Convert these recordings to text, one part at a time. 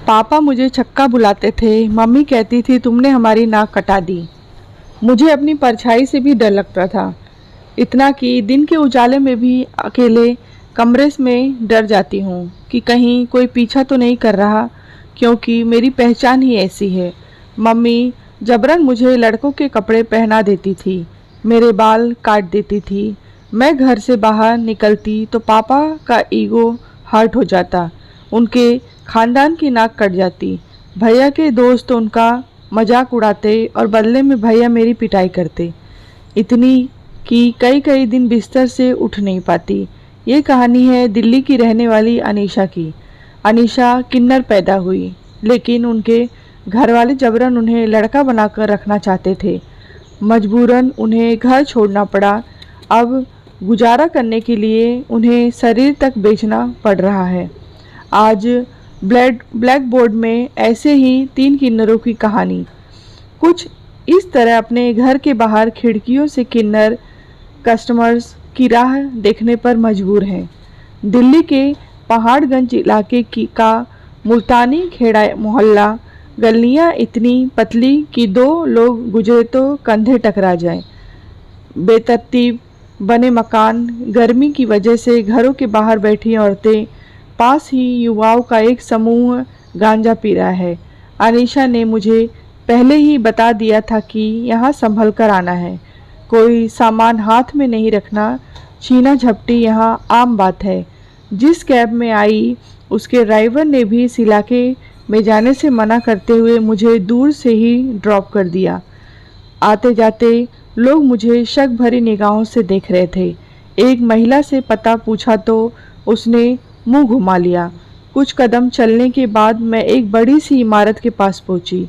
पापा मुझे छक्का बुलाते थे, मम्मी कहती थी तुमने हमारी नाक कटा दी। मुझे अपनी परछाई से भी डर लगता था, इतना कि दिन के उजाले में भी अकेले कमरे में डर जाती हूँ कि कहीं कोई पीछा तो नहीं कर रहा, क्योंकि मेरी पहचान ही ऐसी है। मम्मी जबरन मुझे लड़कों के कपड़े पहना देती थी, मेरे बाल काट देती थी। मैं घर से बाहर निकलती तो पापा का ईगो हर्ट हो जाता, उनके खानदान की नाक कट जाती। भैया के दोस्त उनका मजाक उड़ाते और बदले में भैया मेरी पिटाई करते, इतनी कि कई कई दिन बिस्तर से उठ नहीं पाती। ये कहानी है दिल्ली की रहने वाली अनीशा की। अनीशा किन्नर पैदा हुई, लेकिन उनके घर वाले जबरन उन्हें लड़का बनाकर रखना चाहते थे। मजबूरन उन्हें घर छोड़ना पड़ा। अब गुजारा करने के लिए उन्हें शरीर तक बेचना पड़ रहा है। आज ब्लैक बोर्ड में ऐसे ही 3 किन्नरों की कहानी कुछ इस तरह अपने घर के बाहर खिड़कियों से किन्नर कस्टमर्स की राह देखने पर मजबूर हैं। दिल्ली के पहाड़गंज इलाके का मुल्तानी खेड़ा मोहल्ला, गलियां इतनी पतली कि 2 लोग गुजरे तो कंधे टकरा जाएं। बेतरतीब बने मकान, गर्मी की वजह से घरों के बाहर बैठी औरतें, पास ही युवाओं का एक समूह गांजा पी रहा है। अनीशा ने मुझे पहले ही बता दिया था कि यहाँ संभल कर आना है, कोई सामान हाथ में नहीं रखना, छीना झपटी यहाँ आम बात है। जिस कैब में आई उसके ड्राइवर ने भी इस इलाके में जाने से मना करते हुए मुझे दूर से ही ड्रॉप कर दिया। आते जाते लोग मुझे शक भरी निगाहों से देख रहे थे। एक महिला से पता पूछा तो उसने मुंह घुमा लिया। कुछ कदम चलने के बाद मैं एक बड़ी सी इमारत के पास पहुंची।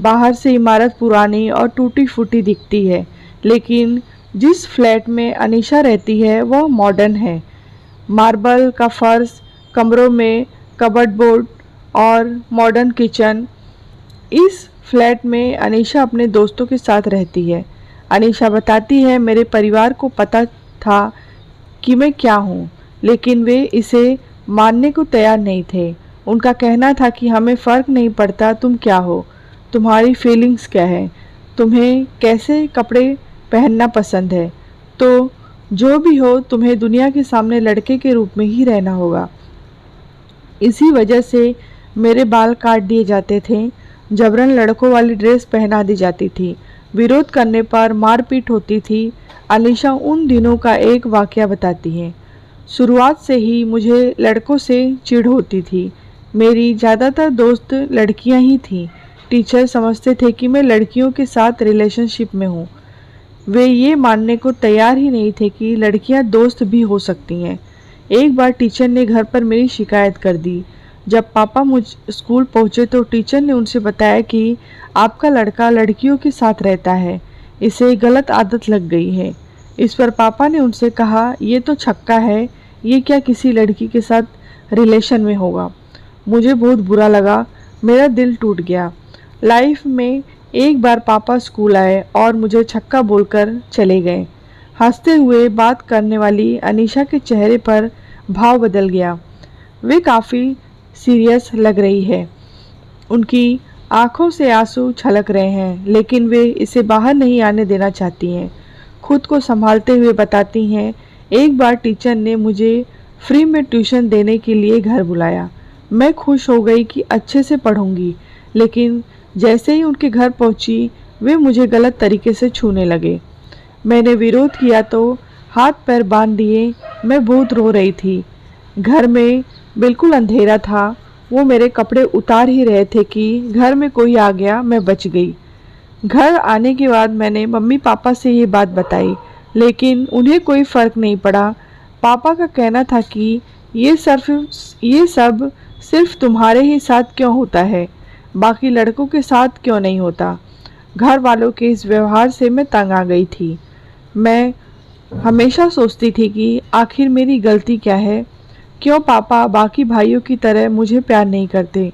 बाहर से इमारत पुरानी और टूटी फूटी दिखती है, लेकिन जिस फ्लैट में अनीशा रहती है वह मॉडर्न है। मार्बल का फर्श, कमरों में कबर्ड बोर्ड और मॉडर्न किचन। इस फ्लैट में अनीशा अपने दोस्तों के साथ रहती है। अनीशा बताती है मेरे परिवार को पता था कि मैं क्या हूँ, लेकिन वे इसे मानने को तैयार नहीं थे। उनका कहना था कि हमें फ़र्क नहीं पड़ता तुम क्या हो, तुम्हारी फीलिंग्स क्या है, तुम्हें कैसे कपड़े पहनना पसंद है, तो जो भी हो तुम्हें दुनिया के सामने लड़के के रूप में ही रहना होगा। इसी वजह से मेरे बाल काट दिए जाते थे, जबरन लड़कों वाली ड्रेस पहना दी जाती थी, विरोध करने पर मारपीट होती थी। अनीशा उन दिनों का एक वाकया बताती है। शुरुआत से ही मुझे लड़कों से चिढ़ होती थी। मेरी ज़्यादातर दोस्त लड़कियां ही थीं। टीचर समझते थे कि मैं लड़कियों के साथ रिलेशनशिप में हूँ। वे ये मानने को तैयार ही नहीं थे कि लड़कियां दोस्त भी हो सकती हैं। एक बार टीचर ने घर पर मेरी शिकायत कर दी। जब पापा मुझ स्कूल पहुँचे तो टीचर ने उनसे बताया कि आपका लड़का लड़कियों के साथ रहता है, इसे गलत आदत लग गई है। इस पर पापा ने उनसे कहा ये तो छक्का है, ये क्या किसी लड़की के साथ रिलेशन में होगा। मुझे बहुत बुरा लगा, मेरा दिल टूट गया। लाइफ में एक बार पापा स्कूल आए और मुझे छक्का बोलकर चले गए। हंसते हुए बात करने वाली अनीशा के चेहरे पर भाव बदल गया। वे काफ़ी सीरियस लग रही है, उनकी आंखों से आंसू छलक रहे हैं, लेकिन वे इसे बाहर नहीं आने देना चाहती हैं। खुद को संभालते हुए बताती हैं, एक बार टीचर ने मुझे फ्री में ट्यूशन देने के लिए घर बुलाया। मैं खुश हो गई कि अच्छे से पढ़ूंगी, लेकिन जैसे ही उनके घर पहुंची वे मुझे गलत तरीके से छूने लगे। मैंने विरोध किया तो हाथ पैर बांध दिए। मैं बहुत रो रही थी। घर में बिल्कुल अंधेरा था। वो मेरे कपड़े उतार ही रहे थे कि घर में कोई आ गया। मैं बच गई। घर आने के बाद मैंने मम्मी पापा से ये बात बताई, लेकिन उन्हें कोई फ़र्क नहीं पड़ा। पापा का कहना था कि ये सब सिर्फ तुम्हारे ही साथ क्यों होता है, बाकी लड़कों के साथ क्यों नहीं होता। घर वालों के इस व्यवहार से मैं तंग आ गई थी। मैं हमेशा सोचती थी कि आखिर मेरी गलती क्या है। क्यों पापा बाकी भाइयों की तरह मुझे प्यार नहीं करते,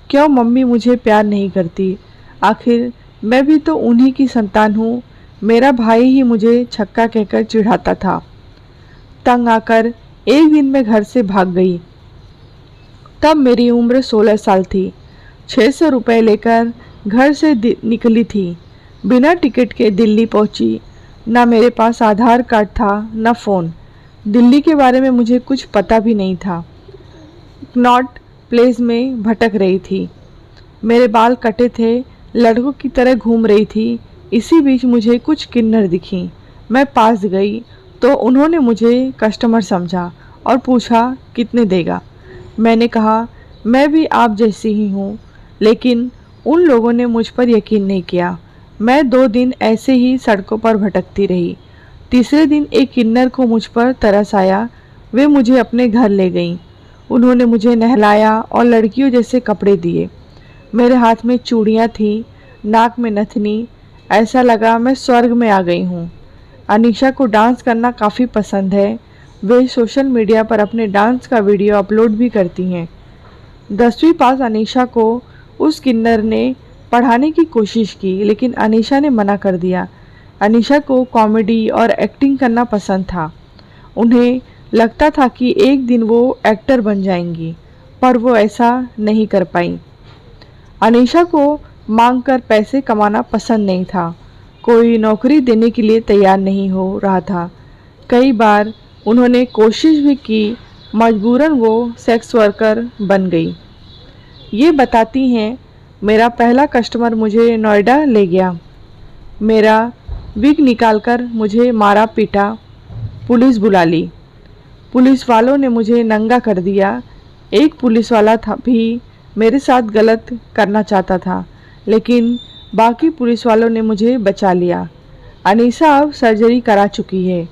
क्यों मम्मी मुझे प्यार नहीं करती। आखिर मैं भी तो उन्हीं की संतान हूँ। मेरा भाई ही मुझे छक्का कहकर चिढ़ाता था। तंग आकर एक दिन मैं घर से भाग गई। तब मेरी उम्र 16 साल थी। 600 रुपये लेकर घर से निकली थी। बिना टिकट के दिल्ली पहुंची। ना मेरे पास आधार कार्ड था, न फ़ोन। दिल्ली के बारे में मुझे कुछ पता भी नहीं था। नॉट प्लेस में भटक रही थी। मेरे बाल कटे थे, लड़कों की तरह घूम रही थी। इसी बीच मुझे कुछ किन्नर दिखी। मैं पास गई तो उन्होंने मुझे कस्टमर समझा और पूछा कितने देगा। मैंने कहा मैं भी आप जैसी ही हूँ, लेकिन उन लोगों ने मुझ पर यकीन नहीं किया। मैं 2 दिन ऐसे ही सड़कों पर भटकती रही। तीसरे दिन एक किन्नर को मुझ पर तरस आया। वे मुझे अपने घर ले गईं। उन्होंने मुझे नहलाया और लड़कियों जैसे कपड़े दिए। मेरे हाथ में चूड़ियाँ थीं, नाक में नथनी। ऐसा लगा मैं स्वर्ग में आ गई हूँ। अनीशा को डांस करना काफ़ी पसंद है। वे सोशल मीडिया पर अपने डांस का वीडियो अपलोड भी करती हैं। 10वीं पास अनीशा को उस किन्नर ने पढ़ाने की कोशिश की, लेकिन अनीशा ने मना कर दिया। अनीशा को कॉमेडी और एक्टिंग करना पसंद था। उन्हें लगता था कि एक दिन वो एक्टर बन जाएंगी, पर वो ऐसा नहीं कर पाई। अनीशा को मांगकर पैसे कमाना पसंद नहीं था। कोई नौकरी देने के लिए तैयार नहीं हो रहा था। कई बार उन्होंने कोशिश भी की, मजबूरन वो सेक्स वर्कर बन गई। ये बताती हैं, मेरा पहला कस्टमर मुझे नोएडा ले गया। मेरा विग निकालकर मुझे मारा पीटा। पुलिस बुला ली। पुलिस वालों ने मुझे नंगा कर दिया। एक पुलिस वाला था भी मेरे साथ गलत करना चाहता था, लेकिन बाकी पुलिस वालों ने मुझे बचा लिया। अनीशा अब सर्जरी करा चुकी है,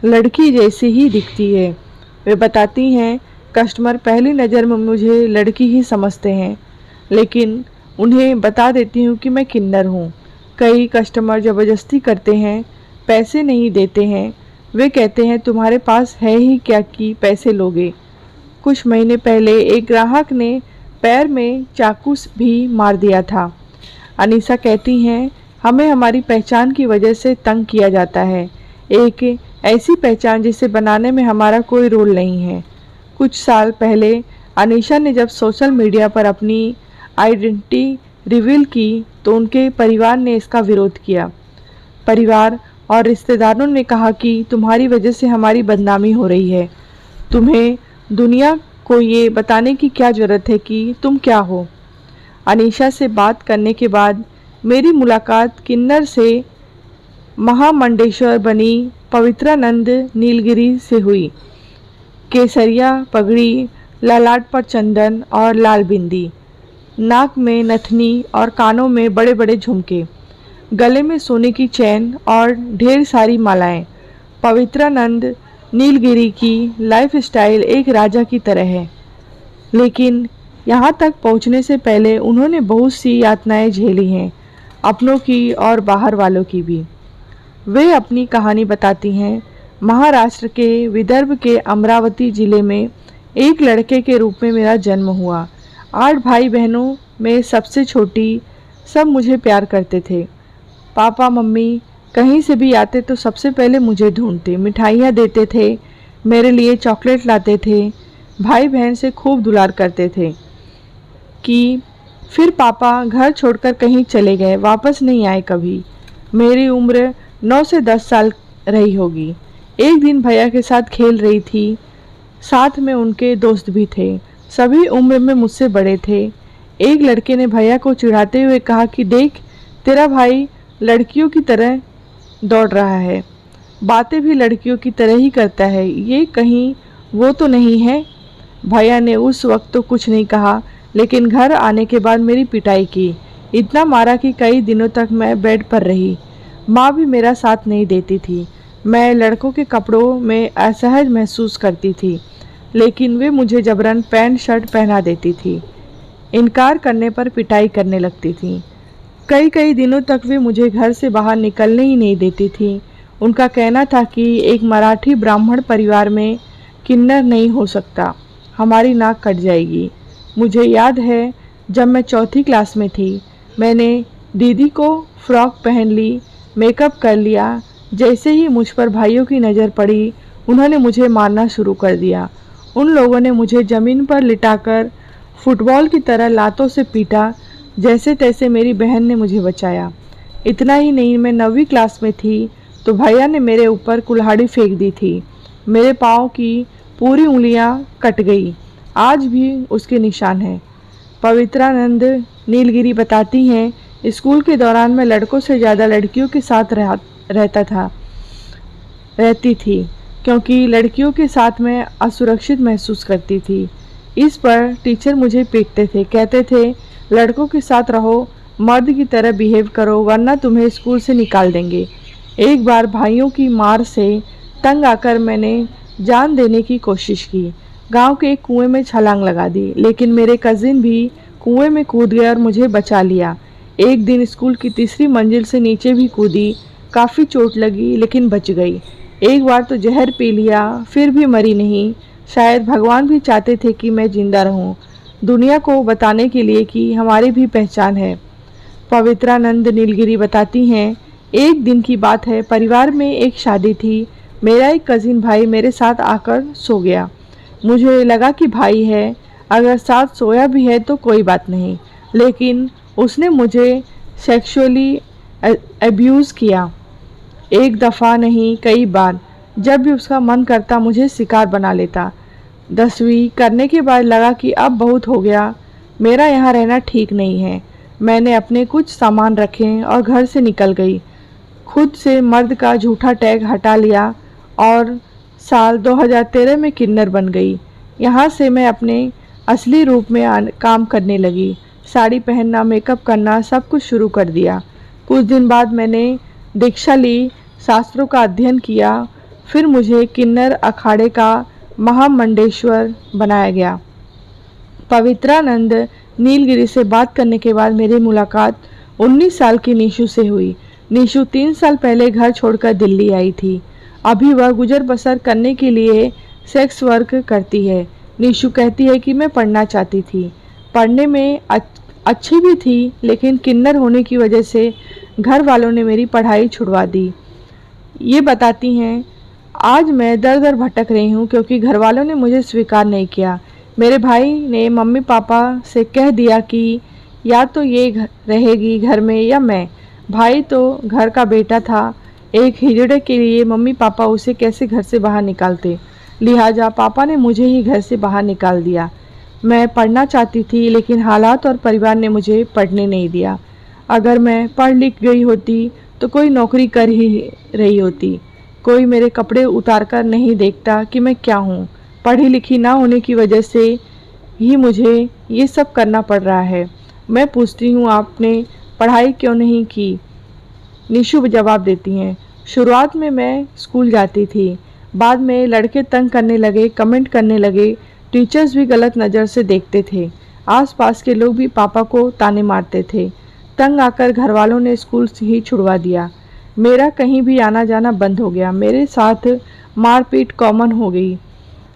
लड़की जैसी ही दिखती है। वे बताती हैं, कस्टमर पहली नज़र में मुझे लड़की ही समझते हैं, लेकिन उन्हें बता देती हूँ कि मैं किन्नर हूँ। कई कस्टमर ज़बरदस्ती करते हैं, पैसे नहीं देते हैं। वे कहते हैं तुम्हारे पास है ही क्या कि पैसे लोगे। कुछ महीने पहले एक ग्राहक ने पैर में चाकू भी मार दिया था। अनीशा कहती हैं, हमें हमारी पहचान की वजह से तंग किया जाता है, एक ऐसी पहचान जिसे बनाने में हमारा कोई रोल नहीं है। कुछ साल पहले अनीशा ने जब सोशल मीडिया पर अपनी आइडेंटिटी रिवील की तो उनके परिवार ने इसका विरोध किया। परिवार और रिश्तेदारों ने कहा कि तुम्हारी वजह से हमारी बदनामी हो रही है। तुम्हें दुनिया को ये बताने की क्या ज़रूरत है कि तुम क्या हो। अनीशा से बात करने के बाद मेरी मुलाकात किन्नर से महामंडेश्वर बनी पवित्रानंद नीलगिरी से हुई। केसरिया पगड़ी, ललाट पर चंदन और लाल बिंदी, नाक में नथनी और कानों में बड़े बड़े झुमके, गले में सोने की चैन और ढेर सारी मालाएं। पवित्रानंद नीलगिरी की लाइफस्टाइल एक राजा की तरह है, लेकिन यहाँ तक पहुँचने से पहले उन्होंने बहुत सी यातनाएं झेली हैं, अपनों की और बाहर वालों की भी। वे अपनी कहानी बताती हैं। महाराष्ट्र के विदर्भ के अमरावती ज़िले में एक लड़के के रूप में मेरा जन्म हुआ। 8 भाई बहनों में सबसे छोटी। सब मुझे प्यार करते थे। पापा मम्मी कहीं से भी आते तो सबसे पहले मुझे ढूंढते, मिठाइयाँ देते थे, मेरे लिए चॉकलेट लाते थे। भाई बहन से खूब दुलार करते थे कि फिर पापा घर छोड़कर कहीं चले गए, वापस नहीं आए कभी। मेरी उम्र 9 से 10 साल रही होगी। एक दिन भैया के साथ खेल रही थी, साथ में उनके दोस्त भी थे। सभी उम्र में मुझसे बड़े थे। एक लड़के ने भैया को चिढ़ाते हुए कहा कि देख, तेरा भाई लड़कियों की तरह दौड़ रहा है, बातें भी लड़कियों की तरह ही करता है, ये कहीं वो तो नहीं है। भैया ने उस वक्त तो कुछ नहीं कहा, लेकिन घर आने के बाद मेरी पिटाई की। इतना मारा कि कई दिनों तक मैं बेड पर रही। माँ भी मेरा साथ नहीं देती थी। मैं लड़कों के कपड़ों में असहज महसूस करती थी, लेकिन वे मुझे जबरन पैंट शर्ट पहना देती थी। इनकार करने पर पिटाई करने लगती थी। कई दिनों तक वे मुझे घर से बाहर निकलने ही नहीं देती थी। उनका कहना था कि एक मराठी ब्राह्मण परिवार में किन्नर नहीं हो सकता, हमारी नाक कट जाएगी। मुझे याद है, जब मैं 4th क्लास में थी, मैंने दीदी को फ्रॉक पहन ली, मेकअप कर लिया। जैसे ही मुझ पर भाइयों की नज़र पड़ी, उन्होंने मुझे मारना शुरू कर दिया। उन लोगों ने मुझे ज़मीन पर लिटाकर फुटबॉल की तरह लातों से पीटा। जैसे तैसे मेरी बहन ने मुझे बचाया। इतना ही नहीं, मैं 9वीं क्लास में थी तो भैया ने मेरे ऊपर कुल्हाड़ी फेंक दी थी। मेरे पाँव की पूरी उंगलियां कट गई, आज भी उसके निशान हैं। पवित्रानंद नीलगिरी बताती हैं, स्कूल के दौरान मैं लड़कों से ज़्यादा लड़कियों के साथ रहती थी, क्योंकि लड़कियों के साथ मैं असुरक्षित महसूस करती थी। इस पर टीचर मुझे पीटते थे, कहते थे लड़कों के साथ रहो, मर्द की तरह बिहेव करो वरना तुम्हें स्कूल से निकाल देंगे। एक बार भाइयों की मार से तंग आकर मैंने जान देने की कोशिश की। गांव के एक कुएं में छलांग लगा दी, लेकिन मेरे कजिन भी कुएं में कूद गए और मुझे बचा लिया। एक दिन स्कूल की 3री मंजिल से नीचे भी कूदी, काफ़ी चोट लगी लेकिन बच गई। एक बार तो जहर पी लिया, फिर भी मरी नहीं। शायद भगवान भी चाहते थे कि मैं जिंदा रहूं, दुनिया को बताने के लिए कि हमारी भी पहचान है। पवित्रानंद नीलगिरी बताती हैं, एक दिन की बात है, परिवार में एक शादी थी। मेरा एक कजिन भाई मेरे साथ आकर सो गया। मुझे लगा कि भाई है, अगर साथ सोया भी है तो कोई बात नहीं, लेकिन उसने मुझे सेक्सुअली अब्यूज़ किया। एक दफ़ा नहीं, कई बार। जब भी उसका मन करता मुझे शिकार बना लेता। 10वीं करने के बाद लगा कि अब बहुत हो गया, मेरा यहाँ रहना ठीक नहीं है। मैंने अपने कुछ सामान रखे और घर से निकल गई। खुद से मर्द का झूठा टैग हटा लिया और साल 2013 में किन्नर बन गई। यहाँ से मैं अपने असली रूप में काम करने लगी। साड़ी पहनना, मेकअप करना, सब कुछ शुरू कर दिया। कुछ दिन बाद मैंने दीक्षा ली, शास्त्रों का अध्ययन किया, फिर मुझे किन्नर अखाड़े का महामंडेश्वर बनाया गया। पवित्रानंद नीलगिरी से बात करने के बाद मेरी मुलाकात 19 साल की निशु से हुई। निशु 3 साल पहले घर छोड़कर दिल्ली आई थी। अभी वह गुजर बसर करने के लिए सेक्स वर्क करती है। निशु कहती है कि मैं पढ़ना चाहती थी, पढ़ने में अच्छी भी थी, लेकिन किन्नर होने की वजह से घर वालों ने मेरी पढ़ाई छुड़वा दी। ये बताती हैं, आज मैं दर दर भटक रही हूँ क्योंकि घर वालों ने मुझे स्वीकार नहीं किया। मेरे भाई ने मम्मी पापा से कह दिया कि या तो ये रहेगी घर में या मैं। भाई तो घर का बेटा था, एक हिजड़े के लिए मम्मी पापा उसे कैसे घर से बाहर निकालते, लिहाजा पापा ने मुझे ही घर से बाहर निकाल दिया। मैं पढ़ना चाहती थी, लेकिन हालात और परिवार ने मुझे पढ़ने नहीं दिया। अगर मैं पढ़ लिख गई होती तो कोई नौकरी कर ही रही होती। कोई मेरे कपड़े उतार कर नहीं देखता कि मैं क्या हूँ। पढ़ी लिखी ना होने की वजह से ही मुझे ये सब करना पड़ रहा है। मैं पूछती हूँ, आपने पढ़ाई क्यों नहीं की? निशु जवाब देती हैं, शुरुआत में मैं स्कूल जाती थी, बाद में लड़के तंग करने लगे, कमेंट करने लगे, टीचर्स भी गलत नज़र से देखते थे, आसपास के लोग भी पापा को ताने मारते थे। तंग आकर घर वालों ने स्कूल से ही छुड़वा दिया। मेरा कहीं भी आना जाना बंद हो गया। मेरे साथ मारपीट कॉमन हो गई।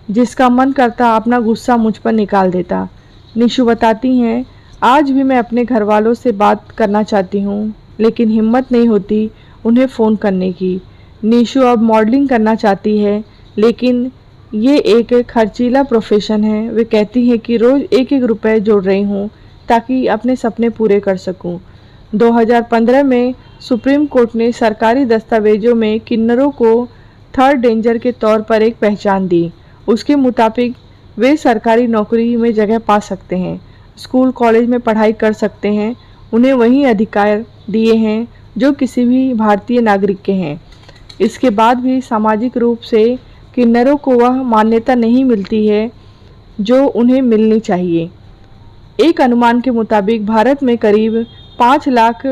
जिसका मन करता अपना गुस्सा मुझ पर निकाल देता। निशु बताती हैं, आज भी मैं अपने घर वालों से बात करना चाहती हूँ, लेकिन हिम्मत नहीं होती उन्हें फ़ोन करने की। निशु अब मॉडलिंग करना चाहती है, लेकिन ये एक खर्चीला प्रोफेशन है। वे कहती हैं कि रोज़ 1-1 रुपये जोड़ रही हूँ ताकि अपने सपने पूरे कर सकूँ। 2015 में सुप्रीम कोर्ट ने सरकारी दस्तावेजों में किन्नरों को 3rd डेंजर के तौर पर एक पहचान दी। उसके मुताबिक वे सरकारी नौकरी में जगह पा सकते हैं, स्कूल कॉलेज में पढ़ाई कर सकते हैं, उन्हें वही अधिकार दिए हैं जो किसी भी भारतीय नागरिक के हैं। इसके बाद भी सामाजिक रूप से किन्नरों को वह मान्यता नहीं मिलती है जो उन्हें मिलनी चाहिए। एक अनुमान के मुताबिक भारत में करीब 5 लाख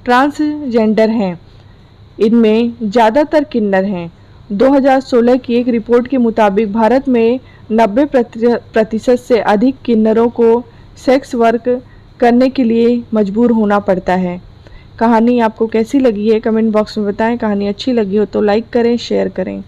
ट्रांसजेंडर हैं, इनमें ज़्यादातर किन्नर हैं। 2016 की एक रिपोर्ट के मुताबिक भारत में 90% से अधिक किन्नरों को सेक्स वर्क करने के लिए मजबूर होना पड़ता है। कहानी आपको कैसी लगी है कमेंट बॉक्स में बताएं। कहानी अच्छी लगी हो तो लाइक करें, शेयर करें।